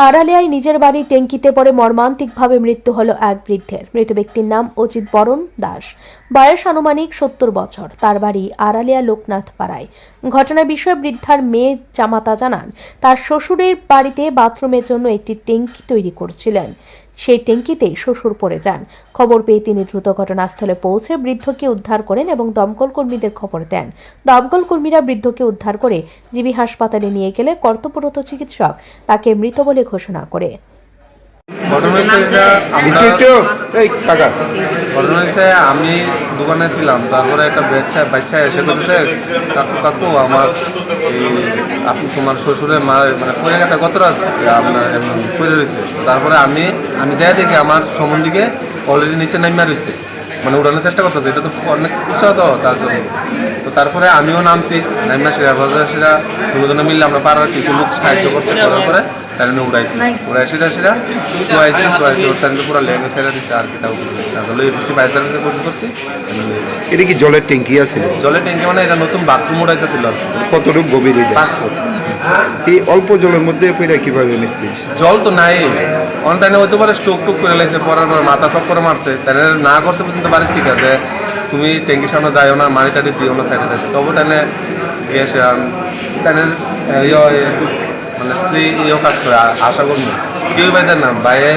আড়ালিয়ায় নিজের বাড়ি ট্যাঙ্কিতে পড়ে মর্মান্তিকভাবে মৃত্যু হলো এক বৃদ্ধের। মৃত ব্যক্তির নাম অজিত বরণ দাস, বয়স আনুমানিক 70 বছর। তার বাড়ি আড়ালিয়া লোকনাথ পাড়ায়। ঘটনার বিষয়ে বৃদ্ধার মেয়ে জামাতা জানান, তার শ্বশুরের বাড়িতে বাথরুমের জন্য একটি ট্যাঙ্কি তৈরি করছিলেন। সেই ট্যাঙ্কিতেই শ্বশুর পড়ে যান। খবর পেয়ে তিনি দ্রুত ঘটনাস্থলে পৌঁছে বৃদ্ধকে উদ্ধার করেন এবং দমকল কর্মীদের খবর দেন। দমকল কর্মীরা বৃদ্ধকে উদ্ধার করে জিবি হাসপাতালে নিয়ে গেলে কর্তব্যরত চিকিৎসক তাকে মৃত বলে ঘোষণা করে। আমি দোকানে ছিলাম, তারপরে একটা বাচ্চা এসে বলতেছে, কাকু আমার আপনি তোমার শ্বশুরের মা মানে পড়ে গেছে গত রাত, আপনার পড়ে রয়েছে। তারপরে আমি যাই দেখি আমার সম্বন্ধীকে অলরেডি নিচে নামিয়ে রয়েছে, মানে উঠানোর চেষ্টা করতেছে। এটা তো অনেক উৎসাহ তো তার জন্য। তো তারপরে আমিও নামছি, নামিয়ে সেটা দুজনে মিললে আমরা পাড়ার কিছু লোক সাহায্য করছে। করার পরে তার উড়াইছি শোয়াইছি ওর তার পুরো লেগে ছেড়ে দিচ্ছে। আর কি তাও কিছু ফায়ার সার্ভিসে ফোন করছি। এটা কি জলের ট্যাঙ্কি আছে? জলের ট্যাঙ্কি মানে এটা নতুন বাথরুম উঠাইতেছিল। কতটুকু গভীর? 5 ফুট। এই অল্প জলের মধ্যে কিভাবে মৃত্যু হয়েছে? জল তো নাই, অনলাইনে হইতে পারে স্টোক টুক করে লাগছে, পড়ার পর মাথা চক্কর মারছে। তাহলে না করছে পর্যন্ত বাড়ির ঠিক আছে, তুমি ট্যাঙ্কির সামনে যাইও না, মাটি টাটি দিও না সাইডে যাচ্ছে। তবু তাহলে গেছে তাহলে মানে স্ত্রী কাজ করে আশা করবো কেউ বাড়িতে না বাইরে,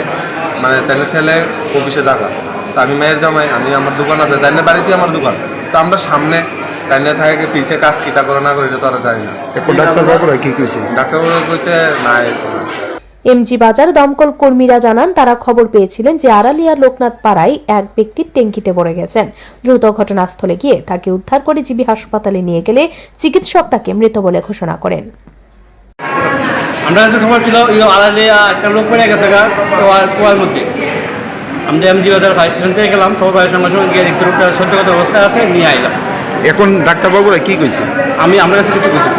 মানে তাহলে ছেলে অফিসে জায়গা। তো আমি মেয়ের জামাই, আমি আমার দোকান আছে, তাইলে বাড়িতে আমার দোকান। তো আমরা সামনে তাইলে থাকে পিছিয়ে কাজ কিতা করে না করে এটা তো আর জানি না। এখন ডাক্তারবাবুরা কি কইছে? ডাক্তারবাবু কইছে না। এমজি বাজার দমকল কর্মীরা জানান, তারা খবর পেয়েছিলেন যে আড়ালিয়া লোকনাথ পাড়ায় এক ব্যক্তি ট্যাঙ্কিতে পড়ে গেছেন। দ্রুত ঘটনাস্থলে গিয়ে তাকে উদ্ধার করে জিবি হাসপাতালে নিয়ে গেলে চিকিৎসক তাকে মৃত বলে ঘোষণা করেন। আমরা কাছে খবর ছিল আড়ালিয়া একটা লোক পড়ে গেছে কুয়ার মধ্যে। আমরা এমজি বাজার ফায়ার স্টেশন থেকে গেলাম, খবর পাওয়ার সঙ্গে সঙ্গে গিয়ে দেখতে লোকটা সত্যগত অবস্থায় আছে, নিয়ে আইলাম। এখন ডাক্তারবাবুরা কি কইছে? আমার কাছে কিছু কিছু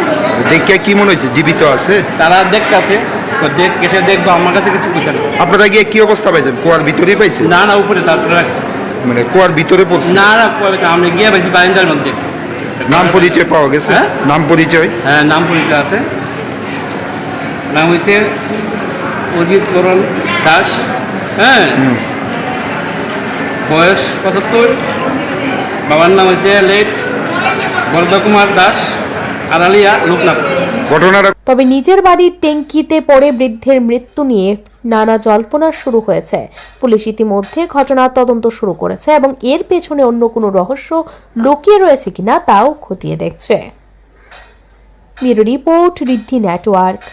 দেখে কি মনে হয়েছে? জীবিত আছে? তারা দেখতে আছে, কেসে দেখবো, আমার কাছে কিছু কিছু। আপনারা গিয়ে কি অবস্থা পাইছেন? কুয়ার ভিতরেই পাইছে? না না, উপরে তারপরে রাখছে। মানে কুয়ার ভিতরে পড়ছে? না না, আমরা গিয়ে পাইছি বারান্দার মধ্যে। নাম পরিচয় পাওয়া গেছে? নাম পরিচয়? হ্যাঁ, নাম পরিচয় আছে। নাম হয়েছে অজিত বরণ দাস। হ্যাঁ, বয়স 75। বাবার নাম হচ্ছে লেট বরদকুমার দাস, আড়ালিয়া লোকনাথ। ঘটনাটা তবে নিজের বাড়ির ট্যাঙ্কিতে পড়ে বৃদ্ধের মৃত্যু নিয়ে নানা জল্পনা শুরু হয়েছে। পুলিশ ইতিমধ্যে ঘটনার তদন্ত শুরু করেছে এবং এর পেছনে অন্য কোনো রহস্য লুকিয়ে রয়েছে কিনা তাও খতিয়ে দেখছে। ব্যুরো রিপোর্ট, ঋদ্ধি নেটওয়ার্ক।